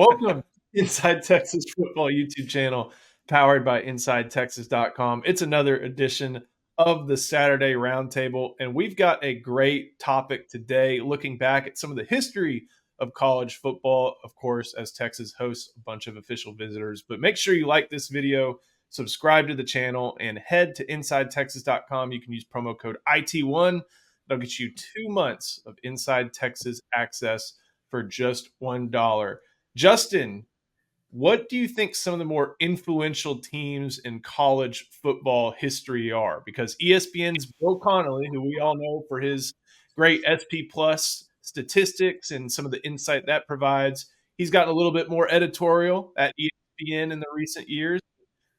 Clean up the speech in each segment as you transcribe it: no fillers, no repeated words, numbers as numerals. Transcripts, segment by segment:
Welcome to Inside Texas Football YouTube channel, powered by InsideTexas.com. It's another edition of the Saturday Roundtable, and we've got a great topic today, looking back at some of the history of college football, of course, as Texas hosts a bunch of official visitors. But make sure you like this video, subscribe to the channel, and head to InsideTexas.com. You can use promo code IT1. That'll get you 2 months of Inside Texas access for just $1. Justin, what do you think some of the more influential teams in college football history are? Because ESPN's Bill Connolly, who we all know for his great SP Plus statistics and some of the insight that provides, he's gotten a little bit more editorial at ESPN in the recent years,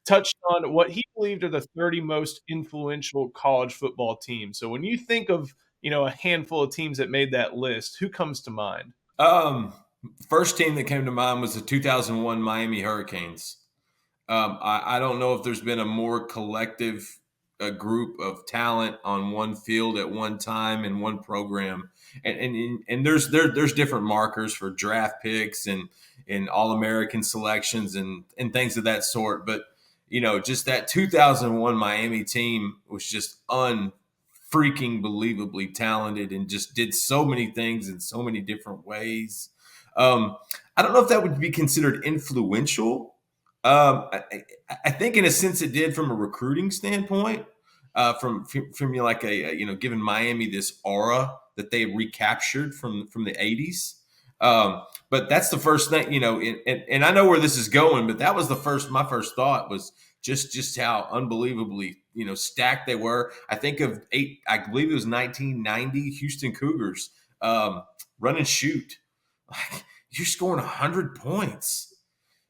touched on what he believed are the 30 most influential college football teams. So when you think of, a handful of teams that made that list, who comes to mind? First team that came to mind was the 2001 Miami Hurricanes. I don't know if there's been a more collective group of talent on one field at one time in one program, and there's different markers for draft picks and All-American selections and things of that sort. But just that 2001 Miami team was just unfreaking believably talented and just did so many things in so many different ways. I don't know if that would be considered influential. I think in a sense it did from a recruiting standpoint, from like giving Miami this aura that they recaptured from the 80s. But that's the first thing, and I know where this is going, but that was my first thought was just how unbelievably, stacked they were. I think I believe it was 1990 Houston Cougars, run and shoot. Like, you're scoring 100 points.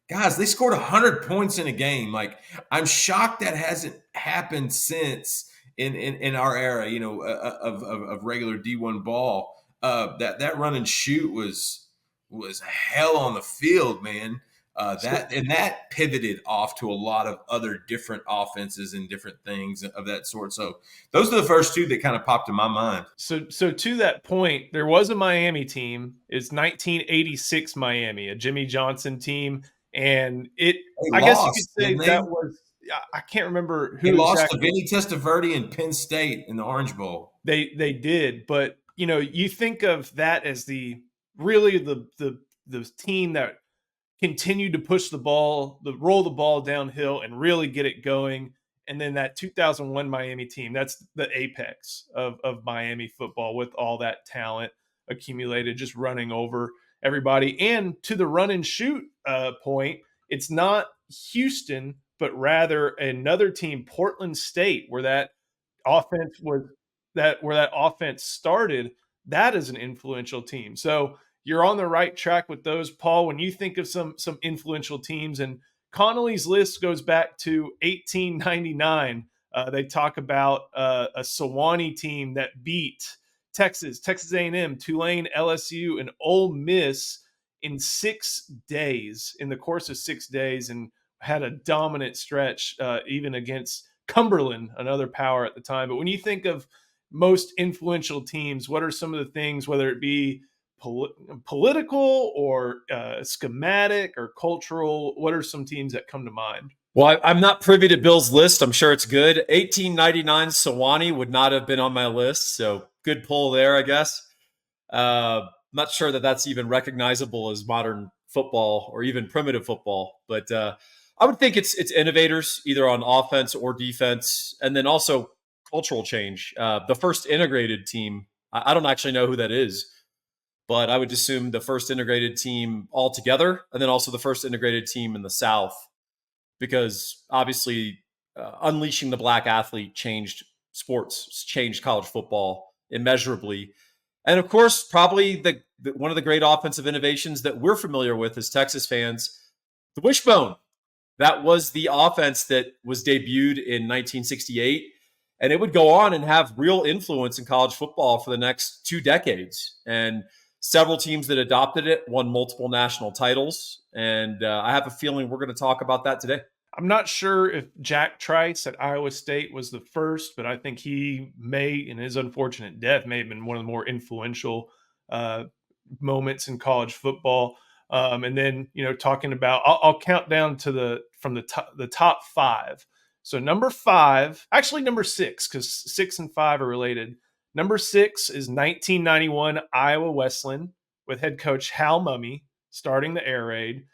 Guys, they scored 100 points in a game. Like, I'm shocked that hasn't happened since in our era, of regular D1 ball. That run and shoot was hell on the field, man. That pivoted off to a lot of other different offenses and different things of that sort. So those are the first two that kind of popped in my mind. So to that point, there was a Miami team. It's 1986 Miami, a Jimmy Johnson team, and I guess you could say that was. I can't remember who they lost to Vinny Testaverde and Penn State in the Orange Bowl. They did, but you think of that as the team that continued to push the ball, roll the ball downhill, and really get it going. And then that 2001 Miami team, that's the apex of Miami football with all that talent accumulated, just running over everybody. And to the run and shoot point, it's not Houston, but rather another team, Portland State, where that offense started. That is an influential team. So you're on the right track with those, Paul. When you think of some influential teams, and Connolly's list goes back to 1899. They talk about a Sewanee team that beat Texas A&M, Tulane, LSU, and Ole Miss in 6 days, in the course of 6 days, and had a dominant stretch, even against Cumberland, another power at the time. But when you think of most influential teams, what are some of the things, whether it be political or schematic or cultural, what are some teams that come to mind? Well, I'm not privy to Bill's list. I'm sure it's good. 1899 Sewanee would not have been on my list, so good pull there, I guess. Not sure that that's even recognizable as modern football or even primitive football, but I would think it's innovators either on offense or defense, and then also cultural change. The first integrated team, I don't actually know who that is, but I would assume the first integrated team altogether, and then also the first integrated team in the South, because obviously unleashing the black athlete changed sports, changed college football immeasurably. And of course, probably one of the great offensive innovations that we're familiar with as Texas fans, the Wishbone. That was the offense that was debuted in 1968, and it would go on and have real influence in college football for the next 2 decades. And several teams that adopted it won multiple national titles, and I have a feeling we're going to talk about that today. I'm not sure if Jack Trice at Iowa State was the first, but I think he may, in his unfortunate death, may have been one of the more influential moments in college football. And then, talking about, I'll count down to the top five. So number five, actually number six, because 6 and 5 are related. Number six is 1991 Iowa Wesleyan with head coach Hal Mumme starting the air raid.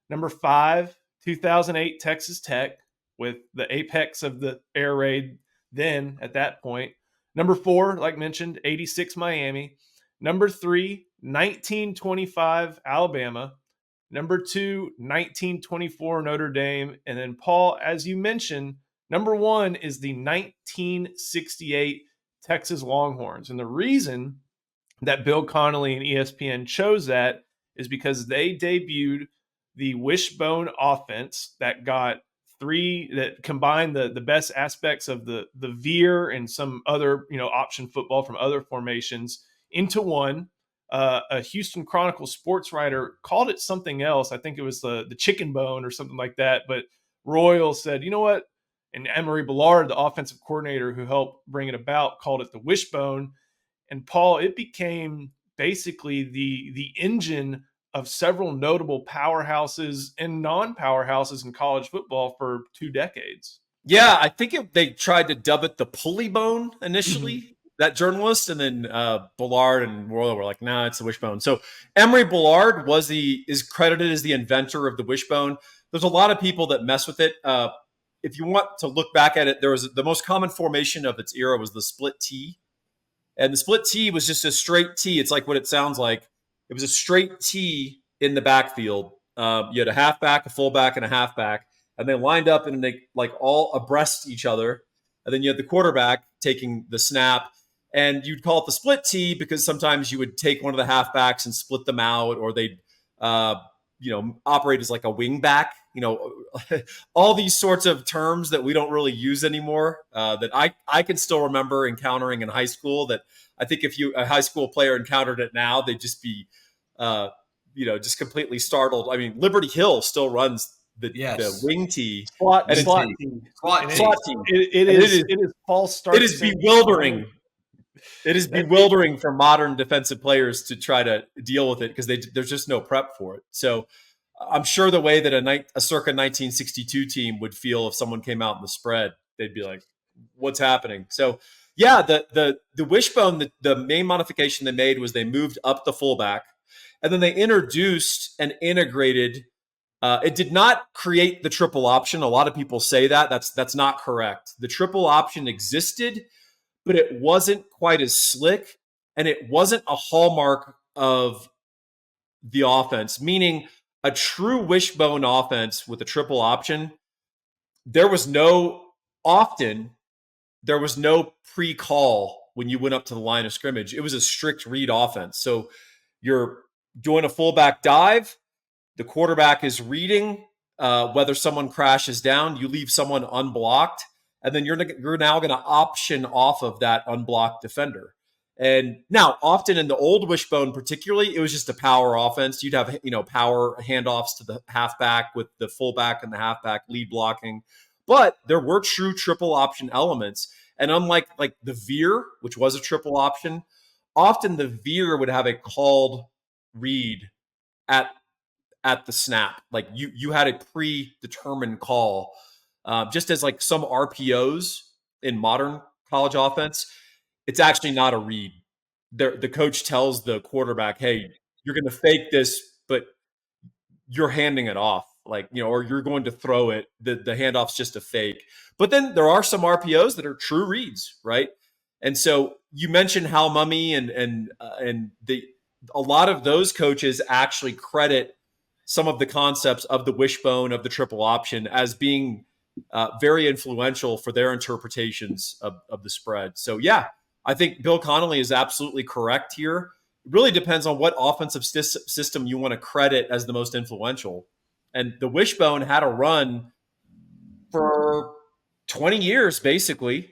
Number five, 2008 Texas Tech with the apex of the air raid then at that point. Number four, like mentioned, 86 Miami. Number three, 1925 Alabama. Number two, 1924 Notre Dame. And then, Paul, as you mentioned, number one is the 1968 Texas Longhorns. And the reason that Bill Connolly and ESPN chose that is because they debuted the Wishbone offense that combined the best aspects of the veer and some other option football from other formations into one. A Houston Chronicle sports writer called it something else. I think it was the chicken bone or something like that. But Royal said, you know what? And Emery Ballard, the offensive coordinator who helped bring it about, called it the Wishbone. And Paul, it became basically the engine of several notable powerhouses and non-powerhouses in college football for 2 decades. Yeah, I think they tried to dub it the pulley bone initially, that journalist, and then Ballard and Royal were like, nah, it's the Wishbone. So Emery Ballard is credited as the inventor of the Wishbone. There's a lot of people that mess with it. If you want to look back at it, the most common formation of its era was the split T. And the split T was just a straight T. It's like what it sounds like. It was a straight T in the backfield. You had a halfback, a fullback, and a halfback, and they lined up and they like all abreast each other. And then you had the quarterback taking the snap, and you'd call it the split T because sometimes you would take one of the halfbacks and split them out, or they'd operate as like a wing back. All these sorts of terms that we don't really use anymore, that I can still remember encountering in high school, that I think if a high school player encountered it now, they'd just be, just completely startled. I mean, Liberty Hill still runs the wing tee. Slot tee. It is false start. It is bewildering. It is bewildering for modern defensive players to try to deal with it because there's just no prep for it. So I'm sure the way that a circa 1962 team would feel if someone came out in the spread, they'd be like, what's happening? So yeah, the Wishbone, the main modification they made was they moved up the fullback, and then they introduced and integrated. It did not create the triple option. A lot of people say that. That's not correct. The triple option existed, but it wasn't quite as slick, and it wasn't a hallmark of the offense, meaning a true Wishbone offense with a triple option, there was no pre-call when you went up to the line of scrimmage. It was a strict read offense. So you're doing a fullback dive, the quarterback is reading whether someone crashes down, you leave someone unblocked, and then you're now going to option off of that unblocked defender. And now, often in the old Wishbone, particularly, it was just a power offense. You'd have power handoffs to the halfback with the fullback and the halfback lead blocking, but there were true triple option elements. And unlike like the veer, which was a triple option, often the veer would have a called read at the snap. Like you had a predetermined call, just as like some RPOs in modern college offense. It's actually not a read. The coach tells the quarterback, hey, you're going to fake this, but you're handing it off, or you're going to throw it. The handoff's just a fake. But then there are some RPOs that are true reads, right? And so you mentioned Hal Mumme and a lot of those coaches actually credit some of the concepts of the Wishbone, of the triple option, as being very influential for their interpretations of the spread. So yeah, I think Bill Connolly is absolutely correct here. It really depends on what offensive system you want to credit as the most influential. And the Wishbone had a run for 20 years, basically,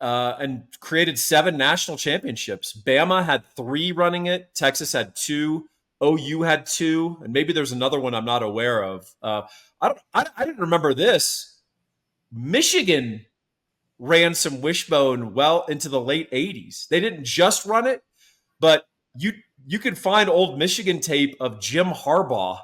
and created 7 national championships. Bama had 3 running it. Texas had 2. OU had 2. And maybe there's another one I'm not aware of. I didn't remember this. Michigan ran some Wishbone well into the late 80s. They didn't just run it, but you could find old Michigan tape of Jim Harbaugh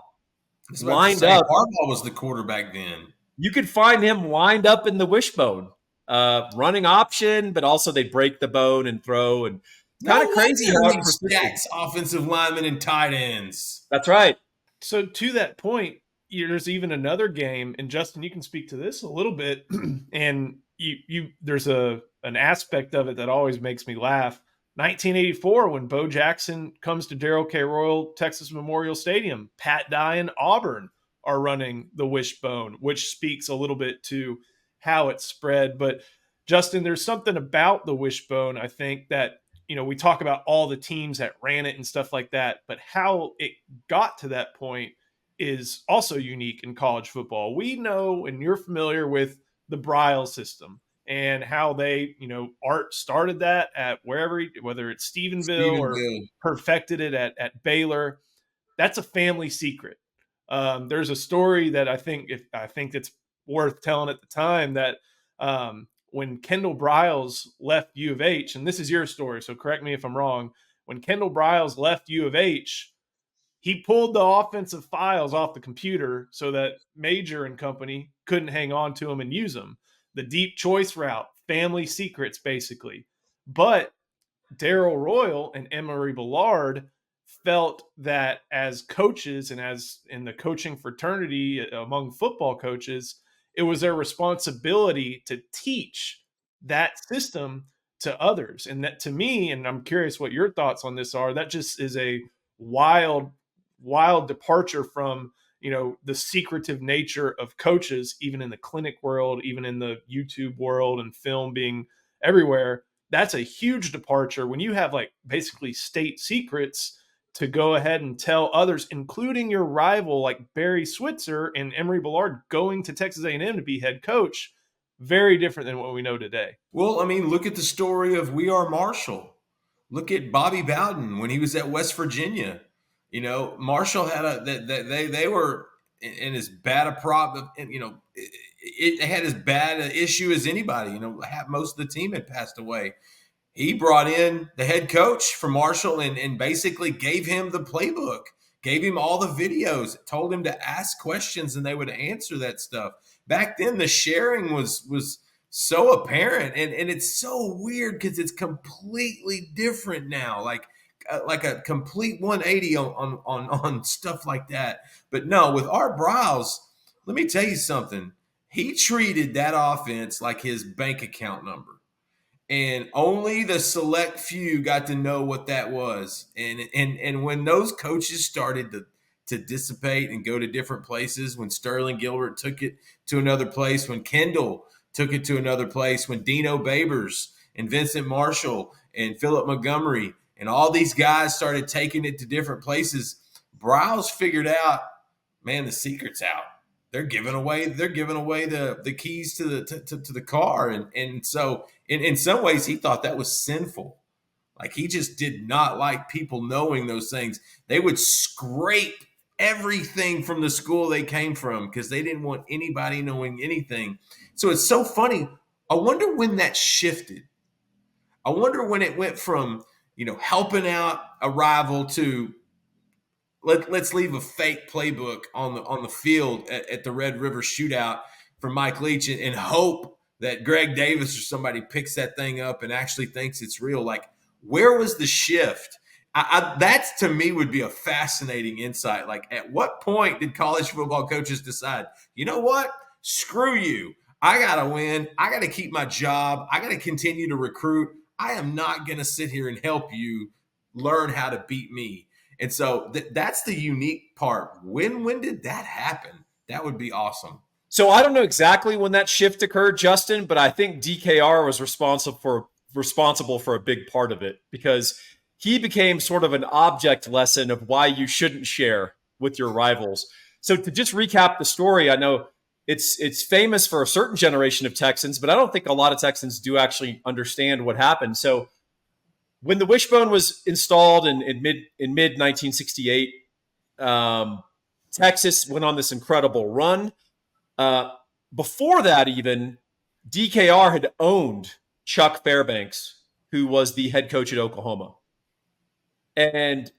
I was about to lined say, up. Harbaugh was the quarterback then. You could find him lined up in the wishbone, running option, but also they break the bone and throw. And No kind of crazy how wonder it he persisted. stacks offensive linemen and tight ends. That's right. So to that point, there's even another game, and Justin, you can speak to this a little bit. And there's an aspect of it that always makes me laugh. 1984, when Bo Jackson comes to Darrell K. Royal Texas Memorial Stadium, Pat Dye and Auburn are running the wishbone, which speaks a little bit to how it spread. But Justin, there's something about the wishbone, I think, that we talk about all the teams that ran it and stuff like that, but how it got to that point is also unique in college football. We know, and you're familiar with the Briles system and how they, Art started that at whether it's Stephenville or perfected it at Baylor. That's a family secret. There's a story that I think it's worth telling at the time that when Kendall Briles left U of H, and this is your story, so correct me if I'm wrong. When Kendall Briles left U of H, he pulled the offensive files off the computer so that Major and company couldn't hang on to them and use them. The deep choice route, family secrets, basically. But Darrell Royal and Emory Bellard felt that as coaches and as in the coaching fraternity among football coaches, it was their responsibility to teach that system to others. And that, to me, and I'm curious what your thoughts on this are, that just is a wild, wild departure from the secretive nature of coaches, even in the clinic world, even in the YouTube world and film being everywhere. That's a huge departure when you have like basically state secrets to go ahead and tell others, including your rival like Barry Switzer and Emory Bellard going to Texas A&M to be head coach. Very different than what we know today. Well, I mean, look at the story of We Are Marshall. Look at Bobby Bowden when he was at West Virginia. Marshall had they were in as bad a problem. It had as bad an issue as anybody. Most of the team had passed away. He brought in the head coach for Marshall and basically gave him the playbook, gave him all the videos, told him to ask questions and they would answer that stuff. Back then, the sharing was so apparent, and it's so weird because it's completely different now, like a complete 180 on stuff like that. But no, with Art Briles, let me tell you something. He treated that offense like his bank account number. And only the select few got to know what that was. And when those coaches started to dissipate and go to different places, when Sterling Gilbert took it to another place, when Kendall took it to another place, when Dino Babers and Vincent Marshall and Philip Montgomery and all these guys started taking it to different places, Briles figured out, man, the secret's out. They're giving away the keys to the car, and so in some ways he thought that was sinful. Like, he just did not like people knowing those things. They would scrape everything from the school they came from because they didn't want anybody knowing anything. So it's so funny. I wonder when that shifted. I wonder when it went from helping out a rival to let's leave a fake playbook on the field at the Red River Shootout for Mike Leach and hope that Greg Davis or somebody picks that thing up and actually thinks it's real. Like, where was the shift? That to me would be a fascinating insight. Like, at what point did college football coaches decide, you know what? Screw you. I got to win. I got to keep my job. I got to continue to recruit. I am not going to sit here and help you learn how to beat me. And so that's the unique part. When did that happen? That would be awesome. So I don't know exactly when that shift occurred, Justin, but I think DKR was responsible for a big part of it because he became sort of an object lesson of why you shouldn't share with your rivals. So to just recap the story, I know it's famous for a certain generation of Texans, but I don't think a lot of Texans do actually understand what happened. So when the Wishbone was installed in mid 1968, Texas went on this incredible run. Before that, even DKR had owned Chuck Fairbanks, who was the head coach at Oklahoma. And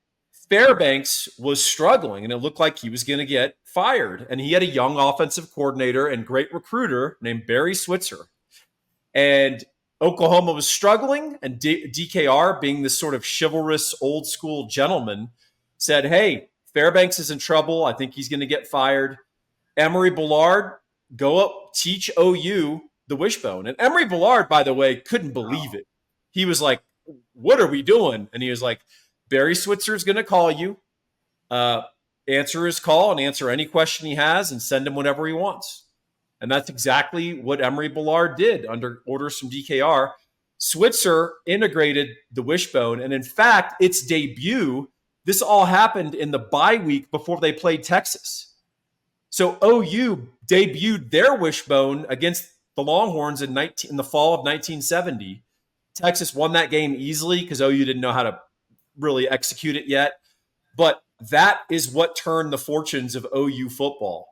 Fairbanks was struggling, and it looked like he was going to get fired. And he had a young offensive coordinator and great recruiter named Barry Switzer. And Oklahoma was struggling, and DKR, being this sort of chivalrous, old school gentleman, said, "Hey, Fairbanks is in trouble. I think he's going to get fired. Emory Bellard, go up, teach OU the wishbone." And Emory Bellard, by the way, couldn't believe it. He was like, "What are we doing?" And he was like, "Barry Switzer is going to call you, answer his call and answer any question he has and send him whatever he wants." And that's exactly what Emory Bellard did under orders from DKR. Switzer integrated the wishbone. And in fact, its debut, this all happened in the bye week before they played Texas. So OU debuted their wishbone against the Longhorns in the fall of 1970. Texas won that game easily because OU didn't know how to really execute it yet. But that is what turned the fortunes of OU football.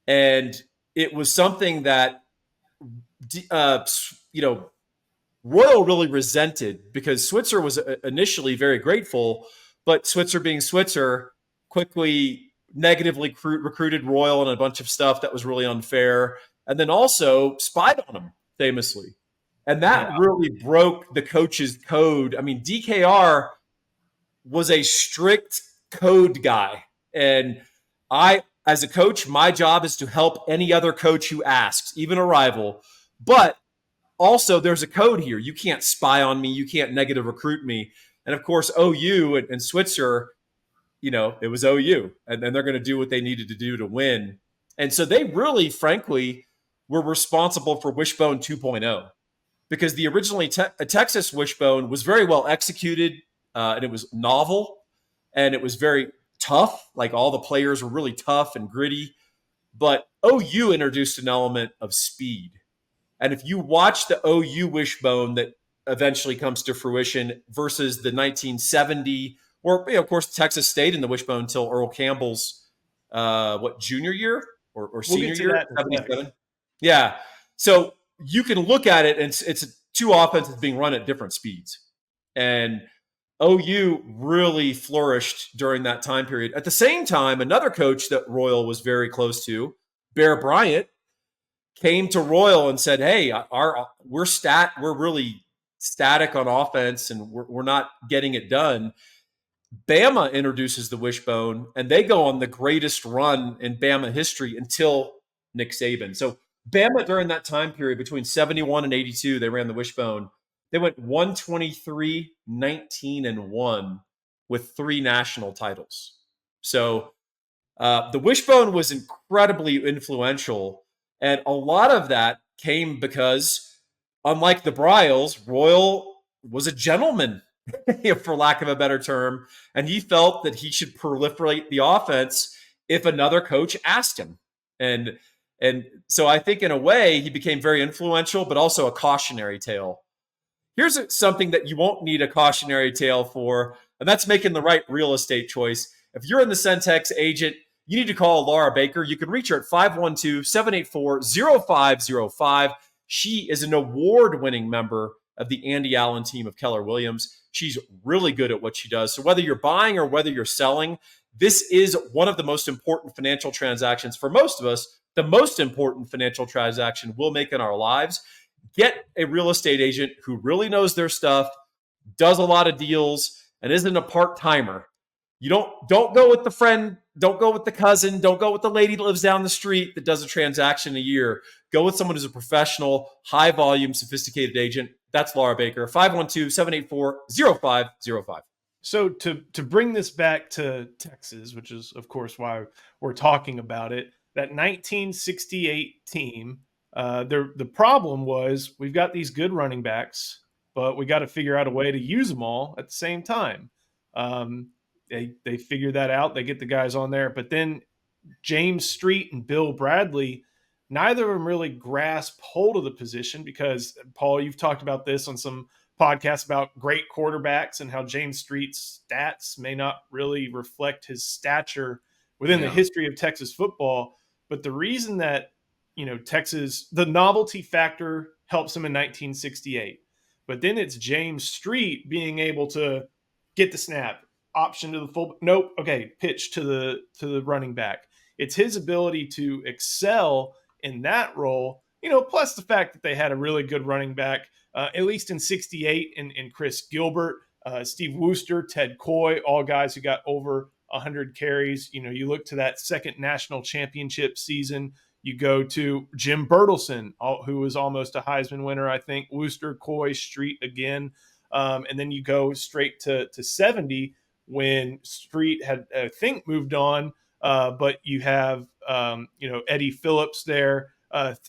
And it was something that, Royal really resented, because Switzer was initially very grateful, but Switzer, being Switzer, quickly negatively recruited Royal and a bunch of stuff that was really unfair, and then also spied on him famously. And that really broke the coach's code. I mean, DKR was a strict code guy. And as a coach, my job is to help any other coach who asks, even a rival. But also, there's a code here. You can't spy on me. You can't negative recruit me. And of course, OU and Switzer, it was OU. And they're going to do what they needed to do to win. And so they really, frankly, were responsible for Wishbone 2.0. Because the originally Texas Wishbone was very well executed, and it was novel, and it was very tough. Like, all the players were really tough and gritty. But OU introduced an element of speed. And if you watch the OU wishbone that eventually comes to fruition versus the 1970, or of course Texas stayed in the wishbone until Earl Campbell's junior year or senior year, 77. Yeah. So you can look at it, and it's two offenses being run at different speeds. And OU really flourished during that time period. At the same time, another coach that Royal was very close to, Bear Bryant, came to Royal and said, "Hey, we're really static on offense, and we're not getting it done." Bama introduces the wishbone, and they go on the greatest run in Bama history until Nick Saban. So Bama, during that time period between 71 and 82, they ran the wishbone. They went 123, 19, and 1 with 3 national titles. So the wishbone was incredibly influential. And a lot of that came because, unlike the Bryles, Royal was a gentleman, for lack of a better term, and he felt that he should proliferate the offense if another coach asked him. And so I think, in a way, he became very influential, but also a cautionary tale. Here's something that you won't need a cautionary tale for, and that's making the right real estate choice. If you're in the Centex agent, you need to call Laura Baker. You can reach her at 512-784-0505. She is an award-winning member of the Andy Allen team of Keller Williams. She's really good at what she does. So whether you're buying or whether you're selling, this is one of the most important financial transactions for most of us, the most important financial transaction we'll make in our lives. Get a real estate agent who really knows their stuff, does a lot of deals, and isn't a part-timer. You don't go with the friend, don't go with the cousin, don't go with the lady that lives down the street that does a transaction a year. Go with someone who's a professional, high-volume, sophisticated agent. That's Laura Baker, 512-784-0505. So to bring this back to Texas, which is, of course, why we're talking about it, that 1968 team, the problem was we've got these good running backs, but we got to figure out a way to use them all at the same time. They figure that out. They get the guys on there. But then James Street and Bill Bradley, neither of them really grasp hold of the position because, Paul, you've talked about this on some podcasts about great quarterbacks and how James Street's stats may not really reflect his stature within the history of Texas football. But the reason that, Texas, the novelty factor helps him in 1968. But then it's James Street being able to get the snap, option to the full. Nope. Okay, pitch to the running back. It's his ability to excel in that role. Plus the fact that they had a really good running back, at least in '68, in Chris Gilbert, Steve Wooster, Ted Coy, all guys who got over 100 carries. You look to that second national championship season. You go to Jim Bertelsen, who was almost a Heisman winner, I think. Wooster, Coy, Street again. And then you go straight to 70 when Street had, I think, moved on. But you have, Eddie Phillips there,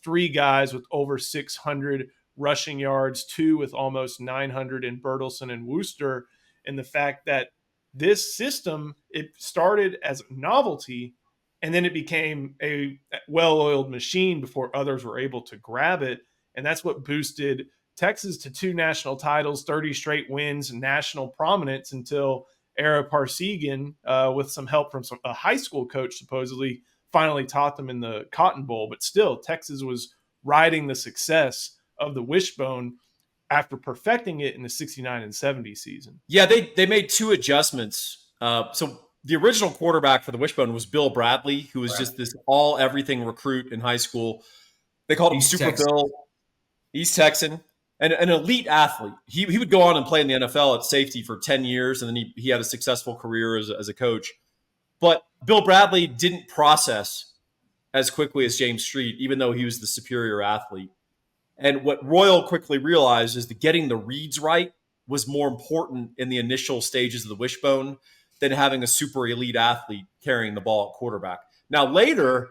three guys with over 600 rushing yards, two with almost 900 in Bertelsen and Wooster. And the fact that this system, it started as a novelty, and then it became a well-oiled machine before others were able to grab it. And that's what boosted Texas to 2 national titles, 30 straight wins, national prominence until Ara Parsegian, with some help from a high school coach, supposedly finally taught them in the Cotton Bowl. But still, Texas was riding the success of the Wishbone after perfecting it in the 69 and 70 season. Yeah, they made 2 adjustments. So the original quarterback for the Wishbone was Bill Bradley, who was just this all-everything recruit in high school. They called him Super Bill, East Texan, and an elite athlete. He would go on and play in the NFL at safety for 10 years, and then he had a successful career as a coach. But Bill Bradley didn't process as quickly as James Street, even though he was the superior athlete. And what Royal quickly realized is that getting the reads right was more important in the initial stages of the Wishbone than having a super elite athlete carrying the ball at quarterback. Now, later,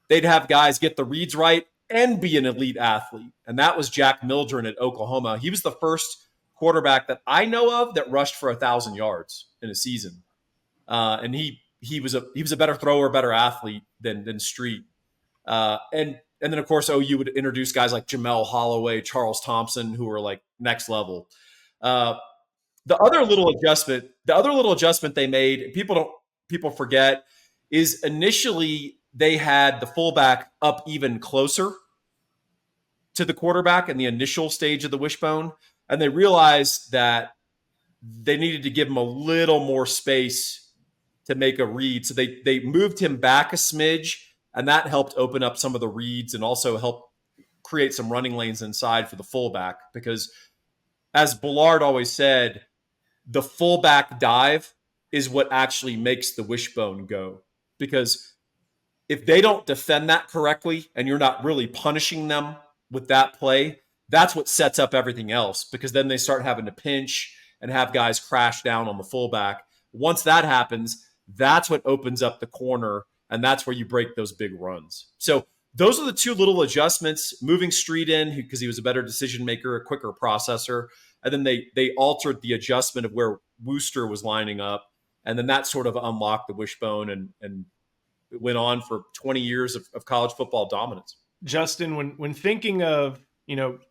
they'd have guys get the reads right and be an elite athlete. And that was Jack Mildren at Oklahoma. He was the first quarterback that I know of that rushed for 1,000 yards in a season. And he was a better thrower, better athlete than Street. And then, of course, OU would introduce guys like Jamel Holloway, Charles Thompson, who were like next level. The other little adjustment they made, people forget, is initially they had the fullback up even closer to the quarterback in the initial stage of the Wishbone, and they realized that they needed to give him a little more space to make a read. So they moved him back a smidge, and that helped open up some of the reads and also help create some running lanes inside for the fullback. Because as Bullard always said, the fullback dive is what actually makes the Wishbone go. Because if they don't defend that correctly and you're not really punishing them with that play, that's what sets up everything else. Because then they start having to pinch and have guys crash down on the fullback. Once that happens, that's what opens up the corner, and that's where you break those big runs. So those are the 2 little adjustments, moving Street in because he was a better decision maker, a quicker processor. And then they altered the adjustment of where Wooster was lining up. And then that sort of unlocked the Wishbone and it went on for 20 years of college football dominance. Justin, when thinking of,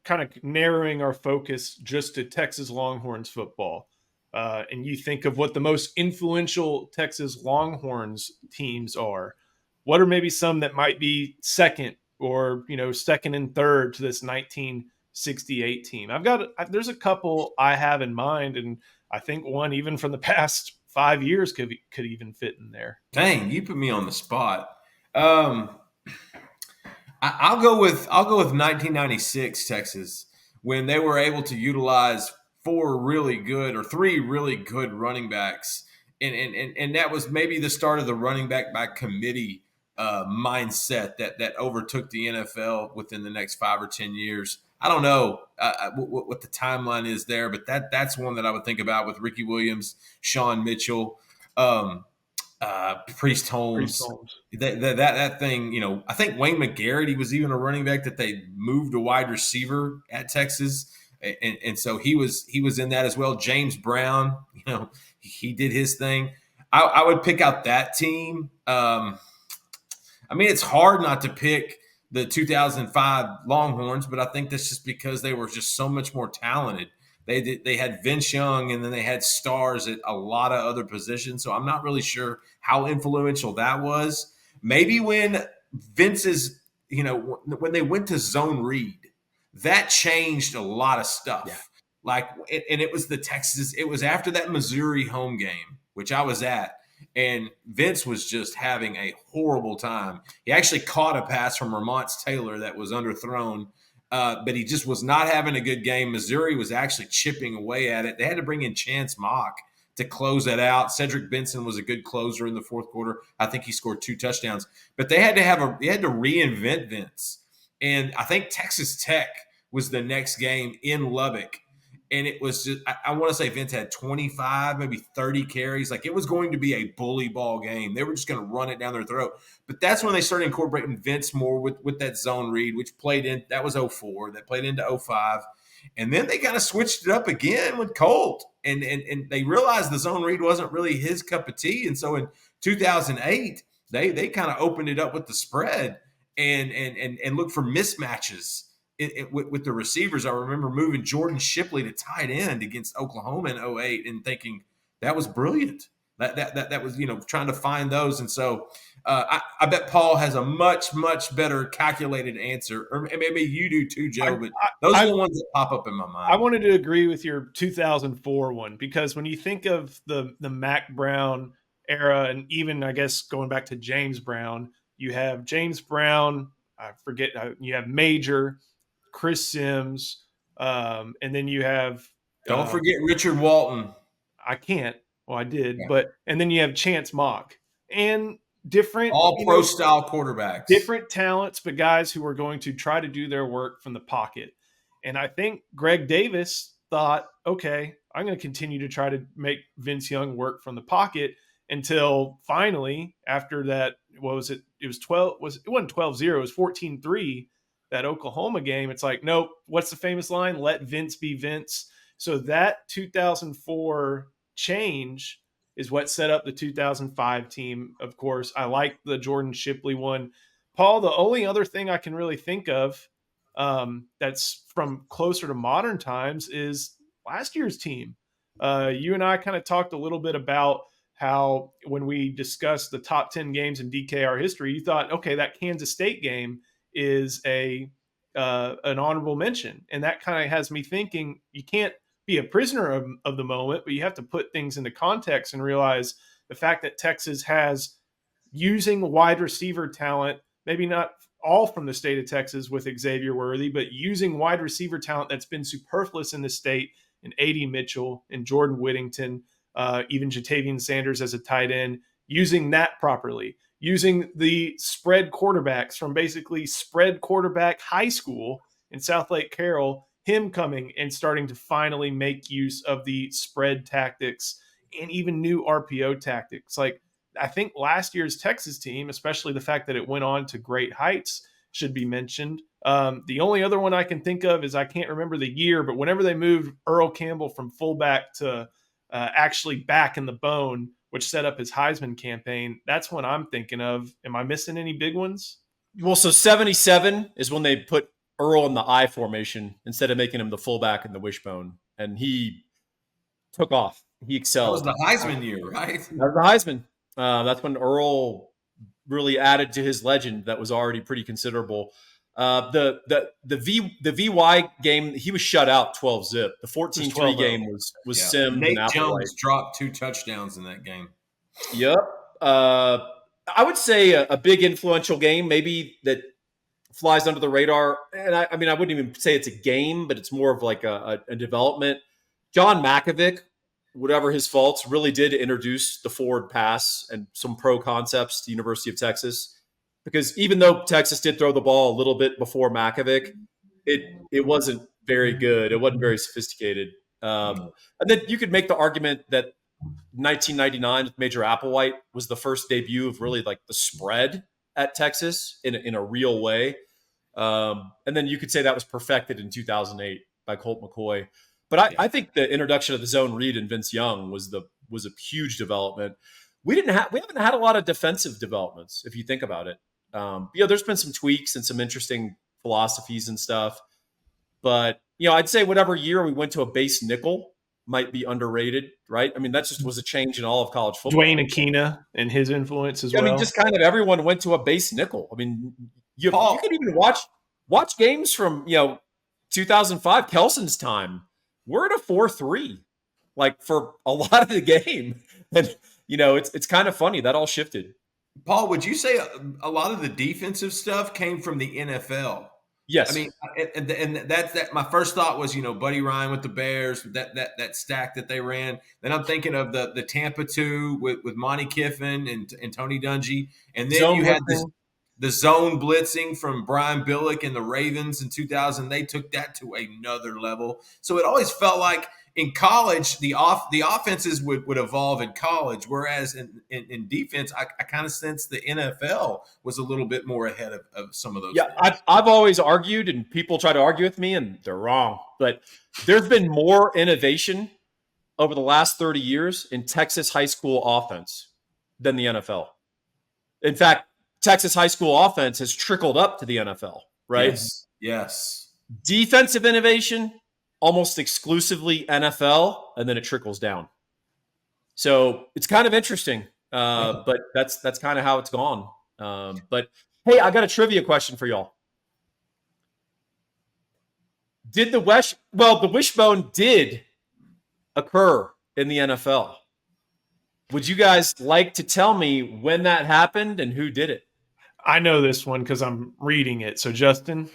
kind of narrowing our focus just to Texas Longhorns football, and you think of what the most influential Texas Longhorns teams are, what are maybe some that might be second or, second and third to this 1968 team? There's a couple I have in mind, and I think one even from the past 5 years could even fit in there. Dang, you put me on the spot. I'll go with 1996 Texas, when they were able to utilize 3 really good running backs, and that was maybe the start of the running back by committee mindset that overtook the NFL within the next 5 or 10 years. I don't know what the timeline is there, but that's one that I would think about with Ricky Williams, Sean Mitchell, Priest Holmes. That thing, I think Wayne McGarrett, he was even a running back that they moved to wide receiver at Texas. And so he was in that as well. James Brown, he did his thing. I would pick out that team. It's hard not to pick the 2005 Longhorns, but I think that's just because they were just so much more talented. They had Vince Young, and then they had stars at a lot of other positions. So I'm not really sure how influential that was. Maybe when Vince's, when they went to zone read, that changed a lot of stuff. Yeah. And it was it was after that Missouri home game which I was at. And Vince was just having a horrible time. He actually caught a pass from Ramont's Taylor that was underthrown, but he just was not having a good game. Missouri was actually chipping away at it. They had to bring in Chance Mock to close that out. Cedric Benson was a good closer in the fourth quarter. I think he scored 2 touchdowns. But they had to reinvent Vince. And I think Texas Tech was the next game in Lubbock. And it was just, I want to say Vince had 25, maybe 30 carries. Like, it was going to be a bully ball game. They were just going to run it down their throat. But that's when they started incorporating Vince more with that zone read, which played in, that was 04, that played into 05. And then they kind of switched it up again with Colt. And they realized the zone read wasn't really his cup of tea. And so in 2008, they kind of opened it up with the spread and looked for mismatches with the receivers. I remember moving Jordan Shipley to tight end against Oklahoma in 2008 and thinking that was brilliant. That was, trying to find those. And so I bet Paul has a much, much better calculated answer, or maybe you do too, Joe, but those are the ones that pop up in my mind. I wanted to agree with your 2004 one, because when you think of the Mac Brown era, and even, I guess, going back to James Brown, you have James Brown, you have Major, Chris Sims, and then you have don't forget Richard Walton. I can't. Well, I did, yeah. And then you have Chance Mock, and different all pro style quarterbacks, different talents, but guys who are going to try to do their work from the pocket. And I think Greg Davis thought, okay, I'm going to continue to try to make Vince Young work from the pocket until finally, after that, what was it? It was 12. It wasn't 12-0. It was 14-3. That Oklahoma game. It's like, nope. What's the famous line? Let Vince be Vince. So that 2004 change is what set up the 2005 team. Of course, I like the Jordan Shipley one. Paul, the only other thing I can really think of that's from closer to modern times is last year's team. You and I kind of talked a little bit about how when we discussed the top 10 games in DKR history, you thought, okay, that Kansas State game is an honorable mention. And that kind of has me thinking, you can't be a prisoner of the moment, but you have to put things into context and realize the fact that Texas has, using wide receiver talent, maybe not all from the state of Texas with Xavier Worthy, but using wide receiver talent that's been superfluous in the state, in A.D. Mitchell and Jordan Whittington, even Jatavian Sanders as a tight end, using that properly, using the spread quarterbacks from basically spread quarterback high school in South Lake Carroll, him coming and starting to finally make use of the spread tactics and even new RPO tactics. Like, I think last year's Texas team, especially the fact that it went on to great heights, should be mentioned. The only other one I can think of is, I can't remember the year, but whenever they moved Earl Campbell from fullback to actually back in the bone, which set up his Heisman campaign, that's what I'm thinking of. Am I missing any big ones? Well, so 77 is when they put Earl in the I formation instead of making him the fullback in the wishbone. And he took off. He excelled. That was the Heisman year, right? That was the Heisman. That's when Earl really added to his legend that was already pretty considerable. The VY game, he was shut out 12-0. The 14-3 game was Sims. Nate Jones dropped 2 touchdowns in that game. Yep. I would say a big influential game, maybe that flies under the radar. And I mean, I wouldn't even say it's a game, but it's more of like a development. John Makovic, whatever his faults, really did introduce the forward pass and some pro concepts to the University of Texas. Because even though Texas did throw the ball a little bit before Makovic, it wasn't very good. It wasn't very sophisticated. And then you could make the argument that 1999 with Major Applewhite was the first debut of really like the spread at Texas in a real way. And then you could say that was perfected in 2008 by Colt McCoy. But I think the introduction of the zone read and Vince Young was a huge development. We haven't had a lot of defensive developments, if you think about it. There's been some tweaks and some interesting philosophies and stuff. But, I'd say whatever year we went to a base nickel might be underrated, right? I mean, that just was a change in all of college football. Dwayne Akina and his influence as well. I mean, just kind of everyone went to a base nickel. I mean, you could even watch games from, 2005, Kelson's time. We're at a 4-3, like for a lot of the game. And, it's kind of funny that all shifted. Paul, would you say a lot of the defensive stuff came from the NFL? I Yes. mean, and that's that. My first thought was, Buddy Ryan with the Bears, that stack that they ran. Then I'm thinking of the Tampa 2 with Monty Kiffin and Tony Dungy, and then Zone you had blitzing. the zone blitzing from Brian Billick and the Ravens in 2000. They took that to another level. So it always felt like in college, the offenses would evolve in college, whereas in defense, I kind of sense the NFL was a little bit more ahead of some of those Yeah, things. I've always argued, and people try to argue with me, and they're wrong. But there's been more innovation over the last 30 years in Texas high school offense than the NFL. In fact, Texas high school offense has trickled up to the NFL, right? Yes. Defensive innovation, almost exclusively NFL, and then it trickles down. So it's kind of interesting, but that's kind of how it's gone. But hey, I got a trivia question for y'all. Did the Wishbone did occur in the NFL. Would you guys like to tell me when that happened and who did it? I know this one because I'm reading it. So, Justin?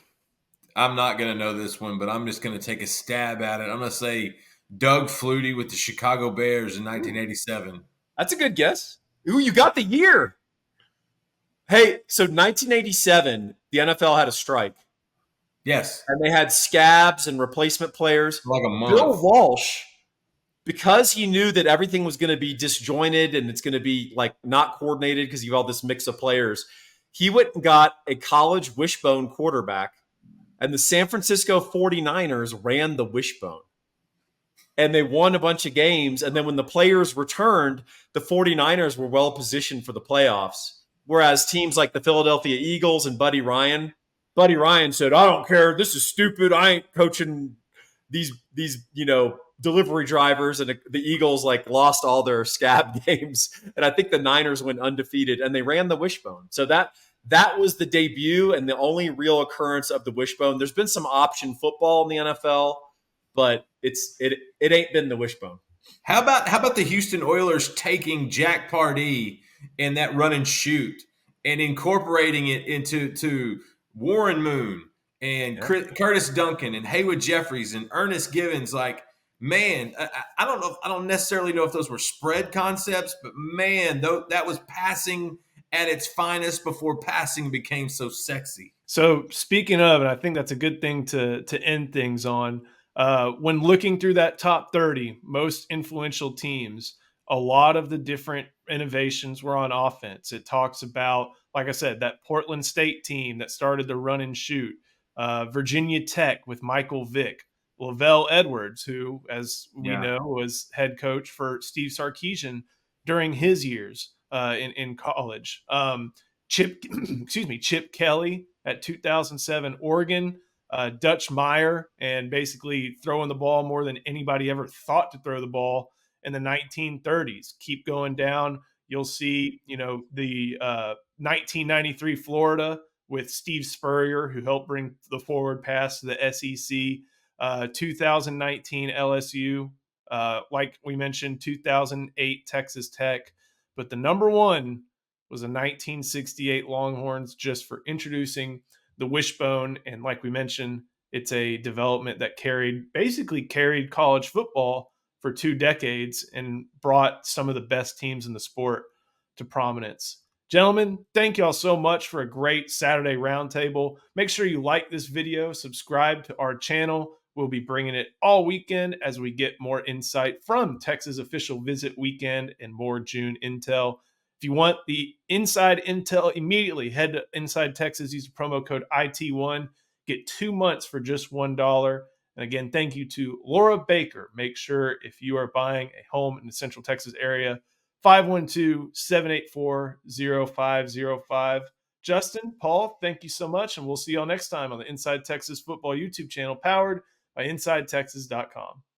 I'm not going to know this one, but I'm just going to take a stab at it. I'm going to say Doug Flutie with the Chicago Bears in 1987. That's a good guess. Ooh, you got the year. Hey, so 1987, the NFL had a strike. Yes. And they had scabs and replacement players. Like a month. Bill Walsh, because he knew that everything was going to be disjointed and it's going to be like not coordinated because you have all this mix of players, he went and got a college wishbone quarterback, and the San Francisco 49ers ran the wishbone. And they won a bunch of games. And then when the players returned, the 49ers were well positioned for the playoffs. Whereas teams like the Philadelphia Eagles and Buddy Ryan said, I don't care. This is stupid. I ain't coaching these delivery drivers. And the Eagles lost all their scab games. And I think the Niners went undefeated and they ran the wishbone. So that was the debut and the only real occurrence of the wishbone. There's been some option football in the NFL, but it ain't been the wishbone. How about the Houston Oilers taking Jack Pardee and that run and shoot and incorporating it into Warren Moon and Curtis Duncan and Haywood Jeffries and Ernest Givens? Like, man, I don't know. I don't necessarily know if those were spread concepts, but man, that was passing at its finest before passing became so sexy. So speaking of, and I think that's a good thing to end things on, when looking through that top 30 most influential teams, a lot of the different innovations were on offense. It talks about, like I said, that Portland State team that started the run and shoot, Virginia Tech with Michael Vick, Lavelle Edwards, who, as we know, was head coach for Steve Sarkisian during his years in college. Chip Kelly at 2007 Oregon, Dutch Meyer, and basically throwing the ball more than anybody ever thought to throw the ball in the 1930s. Keep going down, you'll see, the 1993 Florida with Steve Spurrier, who helped bring the forward pass to the SEC. 2019 LSU, like we mentioned, 2008 Texas Tech. But the number one was a 1968 Longhorns, just for introducing the wishbone. And like we mentioned, it's a development that basically carried college football for 2 decades and brought some of the best teams in the sport to prominence. Gentlemen, thank y'all so much for a great Saturday roundtable. Make sure you like this video, subscribe to our channel. We'll be bringing it all weekend as we get more insight from Texas Official Visit Weekend and more June intel. If you want the inside intel immediately, head to Inside Texas, use the promo code IT1, get 2 months for just $1. And again, thank you to Laura Baker. Make sure if you are buying a home in the Central Texas area, 512-784-0505. Justin, Paul, thank you so much, and we'll see y'all next time on the Inside Texas Football YouTube channel, powered by InsideTexas.com.